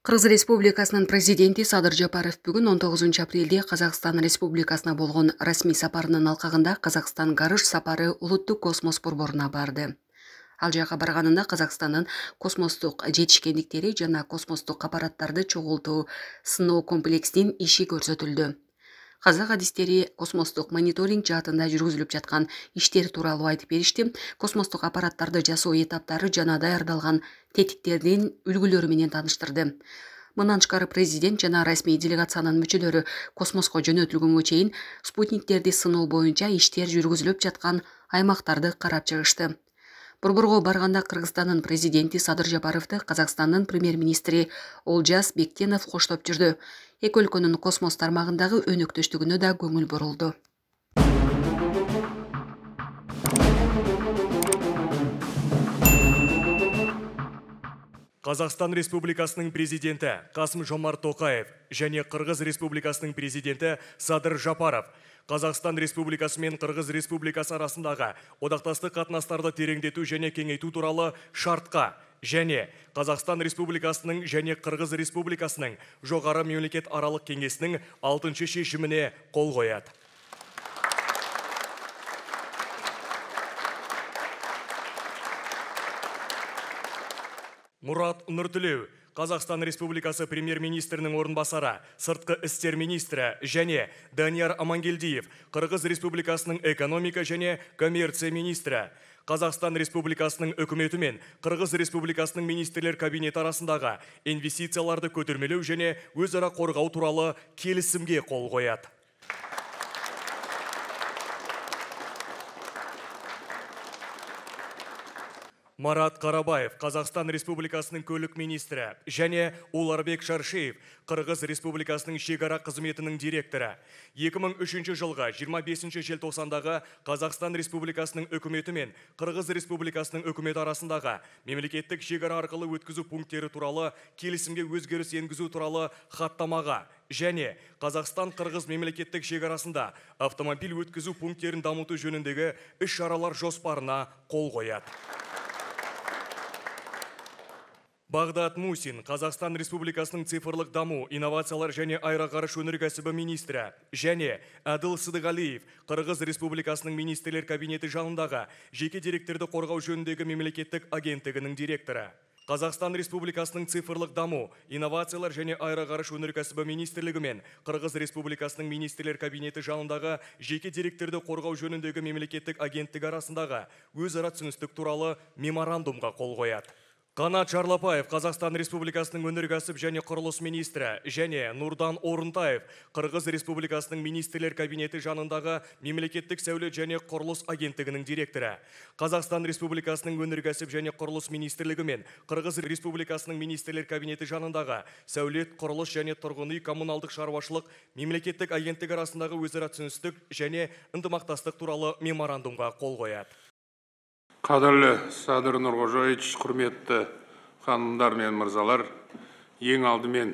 Кыргыз Республикасынын президенти Садыр Жапаров бүгүн 19 апрелде Казакстан Республикасына болгон расмий сапарынын алкагында Казакстан гарыш сапары улуттук космос борборуна барды. Ал жака барганында Казакстандын космостук жетишкендиктери жана космостук аппараттарды чогултуу сыноо комплексинин иши көрсөтүлдү. Казак адистери космостук мониторинг жаатында жүргүзүлүп жаткан иштер тууралуу айтып беришти. Космостук аппараттарды жасоо этаптары жана даярдалган тетиктердин үлгүлөрү менен тааныштырды. Мындан тышкары президент жана расмий делегациянын мүчөлөрү космоско жөнөтүлгөнгө чейин спутниктерди сыноо боюнча иштер жүргүзүлүп жаткан аймактарды карап чыгышты. Борборго барганда Кыргызстандын президенти Садыр Жапаровду Казакстандын премьер-министри Олжас Бектенов коштоп жүрдү. Эки өлкөнүн космос тармагындагы өнөктөштүгүнө да көңүл бурулду. Қазақстан Республикасының президенті Қасым-Жомарт Тоқаев және Қырғыз Республикасының президенті Садыр Жапаров Қазақстан Республикасы мен Қырғыз Республикасы арасындағы одақтастық қатынастарды тереңдету және кеңейту туралы шартқа және Қазақстан Республикасының және Қырғыз Республикасының жоғары мемлекет аралық кеңесінің 6-шы шешіміне қол қояды. Мурат Нұртілеу, Қазақстан Республикасы премьер-министрінің орынбасары, сыртқы істер министрі және Данияр Амангелдиев, Қырғыз Республикасының экономика және коммерция министрі, Қазақстан Республикасының үкіметі мен Қырғыз Республикасының министрлер кабинеті арасындағы инвестицияларды көтермелеу және өзара қорғау туралы келісімге қол қояды. Марат Қарабаев, Қазақстан Республикасының көлік министрі және Уларбек Шаршеев, Қырғыз Республикасының шекара қызметінің директоры. 2003 жылғы 25 желтоқсандағы Қазақстан Республикасының үкіметі мен Қырғыз Республикасының үкіметі арасындағы мемлекеттік шекара арқылы өткізу пункттері туралы келісімге өзгеріс енгізу туралы хаттамаға және Қазақстан-Қырғыз мемлекеттік шекарасында автомобиль өткізу пункттерін дамыту жөніндегі іс-шаралар жоспарына қол қояды. Бағдат Мусин, Қазақстан Республикасының цифрлық даму, инновациялар және аэроғарыш өнеркәсібі министрі және Әділ Сыдығалиев, Қырғыз Республикасының министрлер кабинеті жанындағы жеке деректерді қорғау жөніндегі мемлекеттік агенттігінің директоры. Қазақстан Республикасының цифрлық даму, инновациялар және аэроғарыш өнеркәсібі министрлігі мен Қырғыз Республикасының министрлер кабинеті жанындағы жеке деректерді қорғау жөніндегі мемлекеттік агенттігі арасындағы өзара түсіністік туралы меморандумға қол қояды. Қанат Жарлапаев, Қазақстан Республикасының өнеркәсіп және құрылыс министрі және Нурдан Орынтаев, Қырғыз Республикасының министрлер кабинеті жанындағы мемлекеттік сәулет және құрылыс агенттігінің директоры. Қазақстан Республикасының өнеркәсіп және құрылыс министрлігі мен Қырғыз Республикасының министрлер кабинеті жанындағы сәулет, құрылыс және тұрғын үй коммуналдық шаруашылық мемлекеттік агенттігі арасындағы өзара түсіністік және ынтымақтастық туралы меморандумға қол қояды. Қадірлі Садыр Нұрғожаевич, құрметті ханымдар мен мырзалар, ең алдымен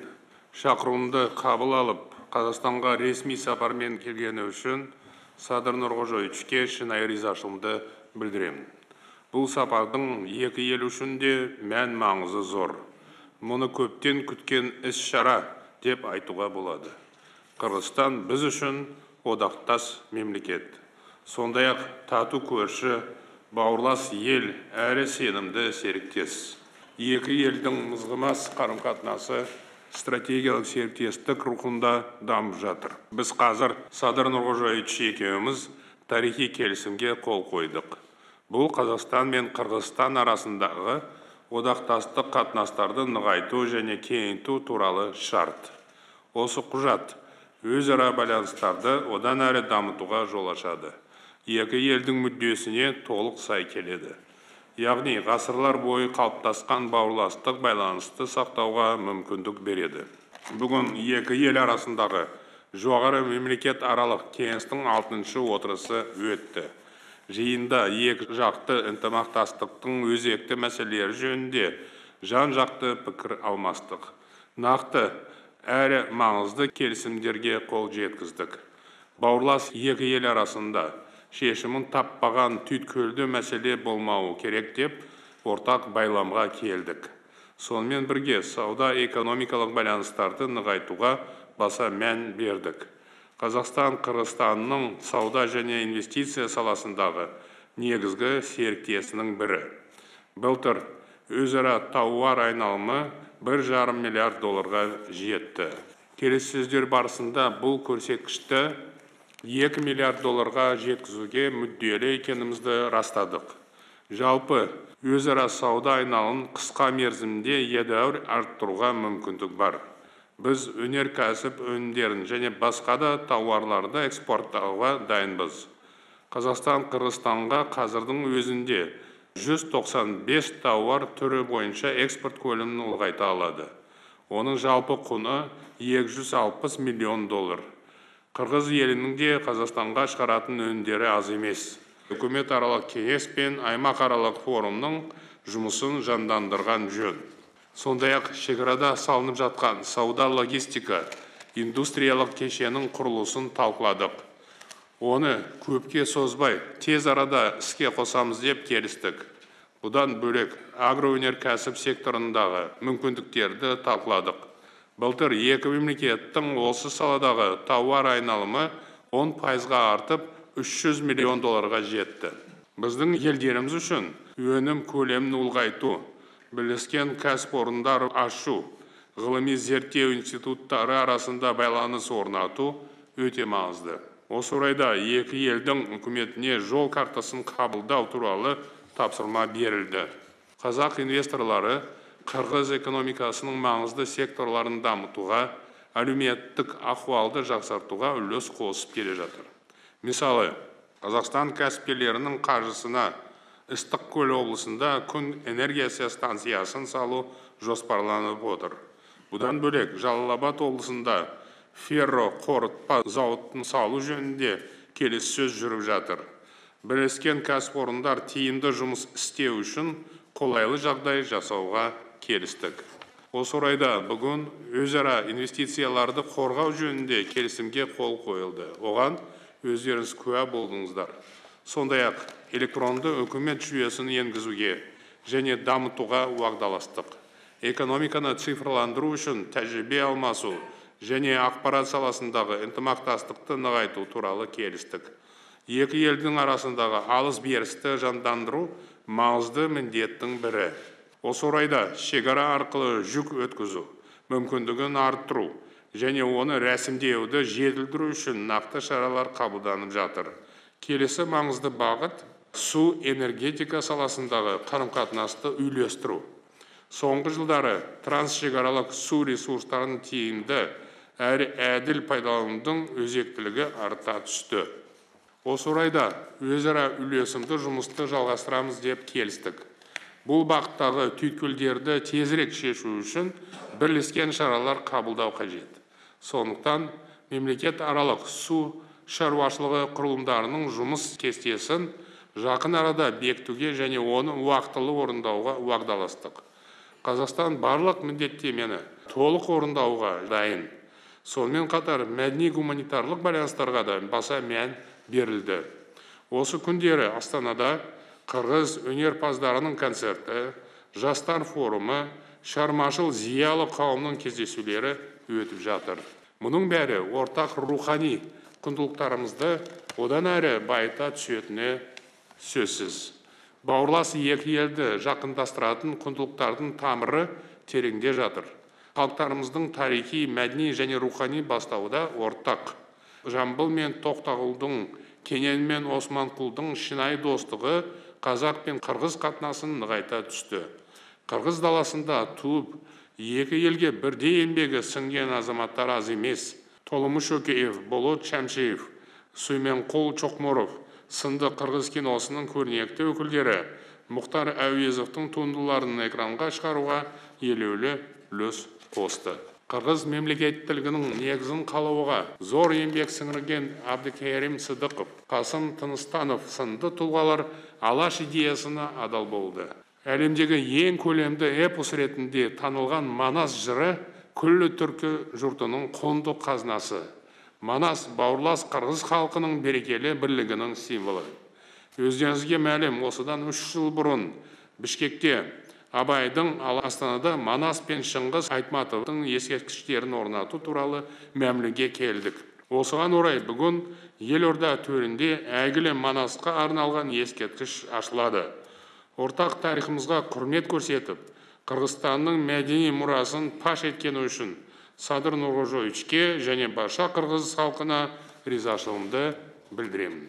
шақыруымды қабыл алып, Қазақстанға ресми сапармен келгені үшін Садыр Нұрғожаевичке шынайы ризашылығымды білдіремін. Бұл сапардың екі ел үшін де мән маңызы зор. Мұны көптен күткен іс-шара деп айтуға болады. Қырғызстан біз үшін одақтас мемлекет. Сондай-ақ тату көрші, бауырлас ел әрі сенімді серіктес. Екі елдің мызғымас қарым-қатынасы стратегиялық серіктестік рухында дамып жатыр. Біз қазір Садыр Нұрғожаевич екеуміз тарихи келісімге қол қойдық. Бұл Қазақстан мен Қырғызстан арасындағы одақтастық қатынастарды нығайту және кеңейту туралы шарт. Осы құжат өзара байланыстарды одан әрі дамытуға жол ашады. Екі елдің мүддесіне толық сай келеді. Яғни ғасырлар бойы қалыптасқан бауырластық байланысты сақтауға мүмкіндік береді. Бүгін екі ел арасындағы жоғары мемлекет аралық кеңестің 6-шы отырысы өтті. Жиында екі жақты ынтымақтастықтың өзекті мәселелері жөнінде жан-жақты пікір алмастық. Нақты әрі маңызды келісімдерге қол жеткіздік. Бауырлас екі ел арасында шешімін таппаған түйткілді мәселе болмауы керек деп ортақ байламға келдік. Сонымен бірге сауда-экономикалық байланыстарды нығайтуға баса мән бердік. Қазақстан Қырғызстанның сауда және инвестиция саласындағы негізгі серіктесінің бірі. Былтыр өзара тауар айналымы 1,5 миллиард долларға жетті. Келіссөздер барысында бұл көрсеткішті 2 миллиард долларға жеткізуге мүдделі екенімізді растадық. Жалпы өзара сауда айналымын қысқа мерзімде едәуір арттыруға мүмкіндік бар. Біз өнеркәсіп өнімдерін және басқа да тауарларды экспорттауға дайынбыз. Қазақстан Қырғызстанға қазірдің өзінде 195 тауар түрі бойынша экспорт көлемін ұлғайта алады. Оның жалпы құны 260 миллион доллар. Қырғыз елінің де Қазақстанға шығаратын өнімдері аз емес. Үкімет аралық кеңес пен аймақ аралық форумның жұмысын жандандырған жөн. Сондай-ақ шекарада салынып жатқан сауда логистика индустриялық кешенің құрылысын талқыладық. Оны көпке созбай, тез арада іске қосамыз деп келістік. Бұдан бөлек агроөнеркәсіп секторындағы мүмкіндіктерді талқыладық. Былтыр екі мемлекеттің осы саладағы тауар айналымы 10%-ға артып 300 миллион долларға жетті. Біздің елдеріміз үшін өнім көлемін ұлғайту, бірлескен кәсіпорындар ашу, ғылыми зерттеу институттары арасында байланыс орнату өте маңызды. Осы орайда екі елдің үкіметіне жол картасын қабылдау туралы тапсырма берілді. Қазақ инвесторлары Қырғыз экономикасының маңызды секторларын дамытуға, әлеуметтік ахуалды жақсартуға үлес қосып келе жатыр. Мысалы, Қазақстан кәсіпкерлерінің қаржысына Ыстықкөл облысында күн энергиясы станциясын салу жоспарланып отыр. Бұдан бөлек Жалал-Абад облысында ферро қорытпа зауытын салу жөнінде келіссөз жүріп жатыр. Бірлескен кәсіпорындар тиімді жұмыс істеу үшін қолайлы жағдай жасауға келістік. Осы орайда бүгін өзара инвестицияларды қорғау жөнінде келісімге қол қойылды. Оған өздеріңіз куә болдыңыздар. Сондай-ақ электронды үкімет жүйесін енгізуге және дамытуға уағдаластық. Экономиканы цифрландыру үшін тәжірибе алмасу және ақпарат саласындағы ынтымақтастықты нығайту туралы келістік. Екі елдің арасындағы алыс-берісті жандандыру маңызды міндеттің бірі. Осы орайда шекара арқылы жүк өткізу мүмкіндігін арттыру және оны рәсімдеуді жетілдіру үшін нақты шаралар қабылданып жатыр. Келесі маңызды бағыт су энергетика саласындағы қарым-қатынасты үйлестіру. Соңғы жылдары трансшекаралық су ресурстарын тиімді әрі әділ пайдаланудың өзектілігі арта түсті. Осы орайда өзара үйлесімді жұмысты жалғастырамыз деп келістік. Бұл бағыттағы түйткілдерді тезірек шешу үшін бірлескен шаралар қабылдау қажет. Сондықтан мемлекет аралық су шаруашылығы құрылымдарының жұмыс кестесін жақын арада бекітуге және оны уақытылы орындауға уағдаластық. Қазақстан барлық міндеттемені толық орындауға дайын. Сонымен қатар мәдени-гуманитарлық байланыстарға да баса мән берілді. Осы күндері Астанада қырғыз өнерпаздарының концерті, жастар форумы, шығармашыл зиялы қауымның кездесулері өтіп жатыр. Мұның бәрі ортақ рухани құндылықтарымызды одан әрі байыта түсетіні сөзсіз. Бауырлас екі елді жақындастыратын құндылықтардың тамыры тереңде жатыр. Халықтарымыздың тарихи, мәдени және рухани бастауы ортақ. Жамбыл мен Тоқтағұлдың, Кенен мен Османқұлдың шынайы достығы қазақ пен қырғыз қатынасын нығайта түсті. Қырғыз даласында туып, екі елге бірдей еңбегі сіңген азаматтар аз емес. Толымы Шөкеев, Болот Шәмшиев, Сүйменқұл Чоқмұров сынды қырғыз киносының көрнекті өкілдері Мұхтар Әуезовтың туындыларын экранға шығаруға елеулі үлес қосты. Қырғыз мемлекеттілігінің негізін қалауға зор еңбек сіңірген Абдыкерим Сыдықов, Қасым Тыныстанов сынды тұлғалар алаш идеясына адал болды. Әлемдегі ең көлемді эпос ретінде танылған Манас жыры күллі түркі жұртының құнды қазынасы. Манас бауырлас қырғыз халқының берекелі бірлігінің символы. Өздеріңізге мәлім, осыдан 3 жыл бұрын Бішкекте Абайдың ал Астанада Манас пен Шыңғыс Айтматовтың ескерткіштерін орнату туралы мәмілеге келдік. Осыған орай бүгін елорда төрінде әйгілі Манасқа арналған ескерткіш ашылады. Ортақ тарихымызға құрмет көрсетіп, Қырғызстанның мәдени мұрасын паш еткені үшін Садыр Нұрғожоевичке және барша қырғыз халқына ризашылығымды білдіремін.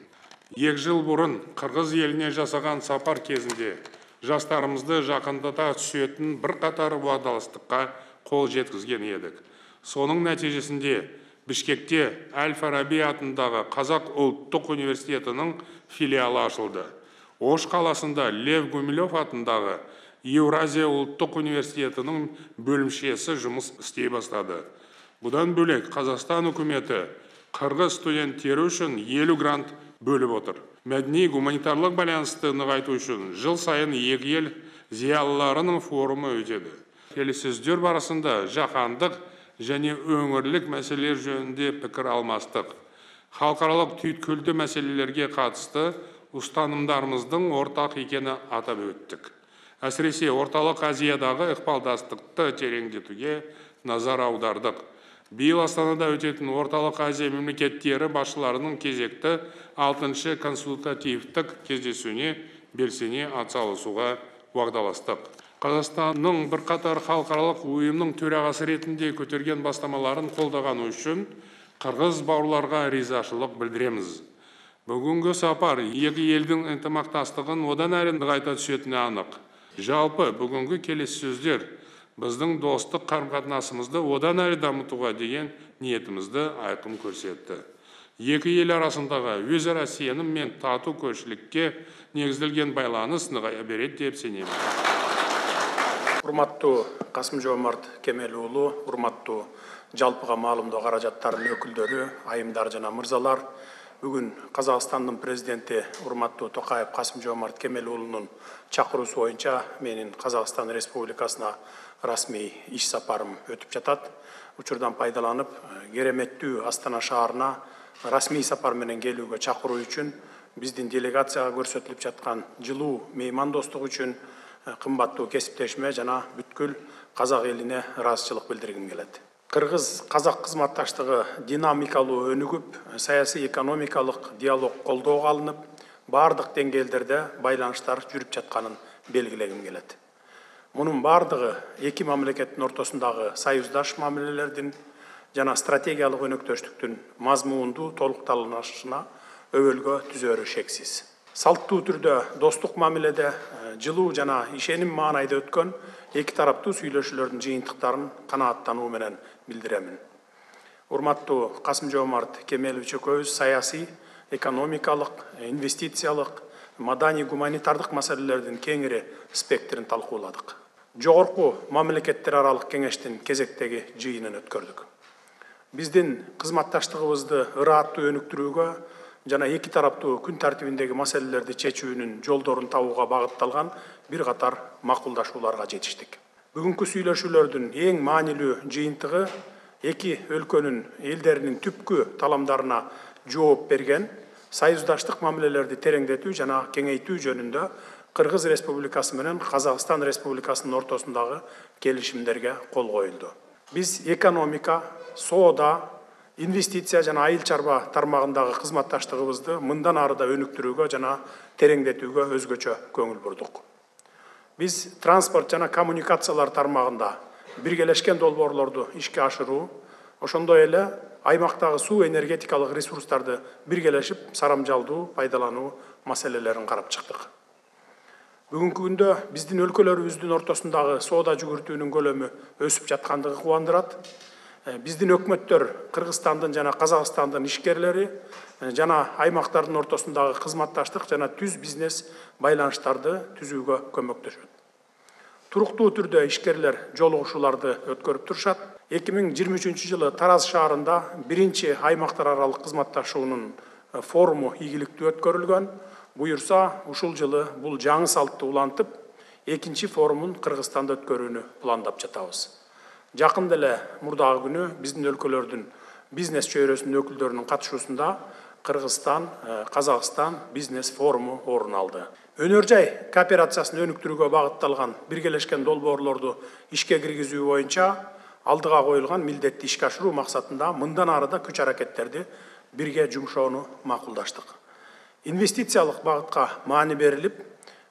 2 жыл бұрын Қырғыз еліне жасаған сапар кезінде жастарымызды жақындата түсетін бірқатар уағдаластыққа қол жеткізген едік. Соның нәтижесінде Бішкекте Әл-Фараби атындағы Қазақ ұлттық университетінің филиалы ашылды. Ош қаласында Лев Гумилев атындағы Еуразия ұлттық университетінің бөлімшесі жұмыс істей бастады. Бұдан бөлек Қазақстан үкіметі қырғыз студенттері үшін 50 грант бөліп отыр. Мәдени гуманитарлық байланысты нығайту үшін жыл сайын екі ел зиялыларының форумы өтеді. Келіссөздер барысында жаһандық және өңірлік мәселелер жөнінде пікір алмастық. Халықаралық түйткілді мәселелерге қатысты ұстанымдарымыздың ортақ екені атап өттік. Әсіресе орталық Азиядағы ықпалдастықты тереңдетуге назар аудардық. Биыл Астанада өтетін орталық Азия мемлекеттері басшыларының кезекті 6-шы консультативтік кездесуіне белсене атсалысуға уағдаластық. Қазақстанның бірқатар халықаралық ұйымның төрағасы ретінде көтерген бастамаларын қолдағаны үшін қырғыз бауырларға ризашылық білдіреміз. Бүгінгі сапар екі елдің ынтымақтастығын одан әрі нығайта түсетіні анық. Жалпы бүгінгі келіссөздер біздің достық қарым-қатынасымызды одан әрі дамытуға деген ниетімізді айқын көрсетті. Екі ел арасындағы өзара сенім мен тату көршілікке негізделген байланыс нығая береді деп сенемін. Урматтуу Касым-Жомарт Кемелұлы, урматтуу жалпыға маалымдоо каражаттарынын өкүлдөрү, айымдар жана мырзалар, бүгүн Казакстандын президенти урматтуу Токаев Касым-Жомарт Кемелұлынын чакыруусу боюнча менин Казакстан Республикасына расмий иш сапарым өтүп жатат. Учурдан пайдаланып, кереметтүү Астана шаарына расмий сапар менен келүүгө чакыруу үчүн биздин делегацияга көрсөтүлүп жаткан жылуу меймандостук үчүн кымбаттуу кесиптешиме жана бүткүл казак элине ыраазычылык билдиргим келет. Кыргыз-казак кызматташтыгы динамикалуу өнүгүп, саясий экономикалык диалог колдоого алынып, бардык деңгээлдерде байланыштар жүрүп жатканын белгилегим келет. Мунун бардыгы эки мамлекеттин ортосундагы союздаш мамилелердин жана стратегиялык өнөктөштүктүн мазмундуу толукталышына өбөлгө түзөрү шексиз. Салттуу түрдө достук мамиледе жылуу жана ишеним маанайда өткөн эки тараптуу сүйлөшүүлөрдүн жыйынтыктарын канааттануу менен билдиремин. Урматтуу Касым-Жомарт Кемелович экөөбүз саясий, экономикалык, инвестициялык, маданий гуманитардык маселелердин кеңири спектрин талкууладык. Жогорку мамлекеттер аралык кеңештин кезектеги жыйынын өткөрдүк. Биздин кызматташтыгыбызды ырааттуу өнүктүрүүгө жана эки тараптуу күн тартибиндеги маселелерди чечүүнүн жолдорун табууга багытталган бир катар макулдашууларга жетиштик. Бүгүнкү сүйлөшүүлөрдүн эң маанилүү жыйынтыгы эки өлкөнүн элдеринин түпкү таламдарына жооп берген союздаштык мамилелерди тереңдетүү жана кеңейтүү жөнүндө Кыргыз Республикасы менен Казакстан Республикасынын ортосундагы келишимдерге кол коюлду. Биз экономика, соода, инвестиция жана айыл чарба тармагындагы кызматташтыгыбызды мындан арыда өнүктүрүүгө жана тереңдетүүгө өзгөчө көңүл бурдук. Биз транспорт жана коммуникациялар тармагында биргелешкен долбоорлорду ишке ашыруу, ошондой эле аймактагы суу энергетикалык ресурстарды биргелешип сарамжалдуу пайдалануу маселелерин карап чыктык. Бүгүнкү күндө биздин өлкөлөрүбүздүн ортосундагы соода жүгүртүүнүн көлөмү өсүп жаткандыгы кубандырат. Биздин өкмөттөр Кыргызстандын жана Казакстандын ишкерлери жана аймактардын ортосундагы кызматташтык жана түз бизнес байланыштарды түзүүгө көмөктөшөт. Туруктуу түрдө ишкерлер жолугушууларды өткөрүп турушат. 2023 жылы Тараз шаарында биринчи аймактар аралык кызматташуунун форуму ийгиликтүү өткөрүлгөн. Буюрса, ушул жылы бул жаңы салтты улантып, экинчи форумун Кыргызстанда өткөрүүнү пландап жатабыз. Жакында эле мурдагы күнү биздин өлкөлөрдүн бизнес чөйрөсүнүн өкүлдөрүнүн катышуусунда Кыргызстан Казакстан бизнес форуму орун алды. Өнөр жай кооперациясын өнүктүрүүгө багытталган биргелешкен долбоорлорду ишке киргизүү боюнча алдыга коюлган милдетти ишке ашыруу максатында мындан ары да күч аракеттерди бирге жумшоону макулдаштык. Инвестициялык багытка маани берилип,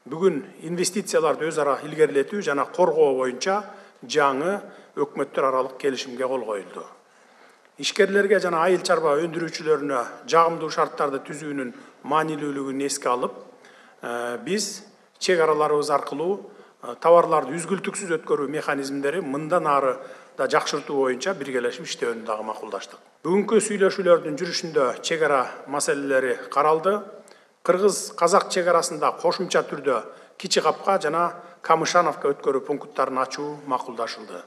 бүгүн инвестицияларды өз ара илгерилетүү жана коргоо боюнча жаңы өкмөттөр аралык келишимге кол коюлду. Ишкерлерге жана айыл чарба өндүрүүчүлөрүнө жагымдуу шарттарды түзүүнүн маанилүүлүгүн эске алып, биз чек араларыбыз аркылуу товарларды үзгүлтүксүз өткөрүү механизмдери мындан ары да жакшыртуу боюнча биргелешип иштөөнү дагы макулдаштык. Бүгүнкү сүйлөшүүлөрдүн жүрүшүндө чек ара маселелери каралды. Кыргыз-Казак чек арасында кошумча түрдө Кичи Капка жана Камышановка өткөрүү пункттарын ачуу макулдашылды.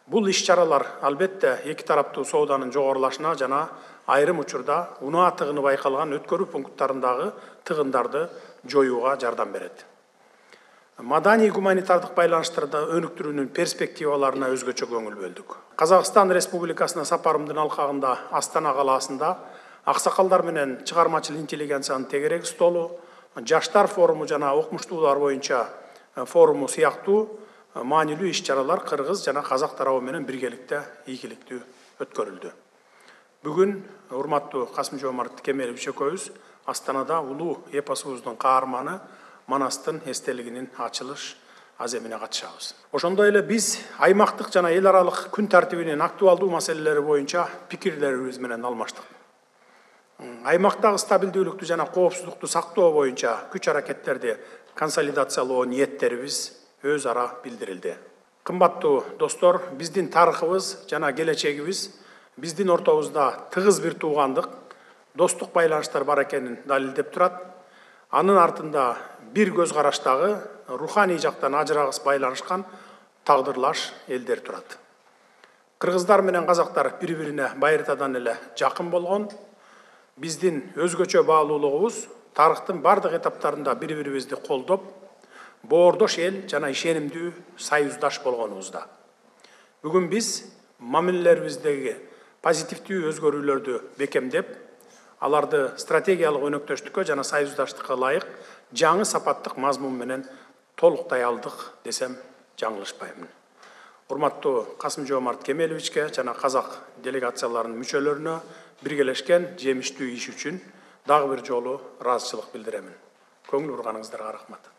Бул иш-чаралар албетте эки тараптуу сооданын жогорулашына жана айрым учурда унаа тыгыны байкалган өткөрүү пункттарындагы тыгындарды жоюуга жардам берет. Маданий гуманитардык байланыштарды өнүктүрүүнүн перспективаларына өзгөчө көңүл бөлдүк. Казакстан Республикасына сапарымдын алкагында Астана калаасында аксакалдар менен чыгармачыл интеллигенциянын тегерек столу, жаштар форуму жана окумуштуулар боюнча форуму сыяктуу маанилүү иш-чаралар кыргыз жана казак тарабы менен биргеликте ийгиликтүү өткөрүлдү. Бүгүн урматтуу Касым-Жомарт Кемелович экөөбүз Астанада улуу эпосубуздун каарманы Манастын эстелигинин ачылыш аземине катышабыз. Ошондой эле биз аймактык жана эл аралык күн тартибинин актуалдуу маселелери боюнча пикирлерибиз менен алмаштык. Аймактагы стабилдүүлүктү жана коопсуздукту сактоо боюнча күч аракеттерди консолидациялоо ниеттерибиз өз ара билдирилди. Кымбаттуу достор, биздин тарыхыбыз жана келечегибиз биздин ортобузда тыгыз бир туугандык, достук байланыштар бар экенин далилдеп турат. Анын артында бир көз караштагы руханий жактан ажырагыс байланышкан тагдырлаш элдер турат. Кыргыздар менен казактар бири-бирине байыртадан эле жакын болгон. Биздин өзгөчө баалуулугубуз тарыхтын бардык этаптарында бири-бирибизди колдоп, боордош эл жана ишенимдүү союздаш болгонубузда. Бүгүн биз мамилелерибиздеги позитивдүү өзгөрүүлөрдү бекемдеп, аларды стратегиялык өнөктөштүккө жана союздаштыкка ылайык жаңы сапаттык мазмун менен толуктай алдык десем жаңылышпаймын. Урматтуу Касым-Жомарт Кемеловичке жана казак делегацияларынын мүчөлөрүнө биргелешкен жемиштүү иш үчүн дагы бир жолу ыраазычылык билдиремин. Көңүл бурганыңыздарга рахмат.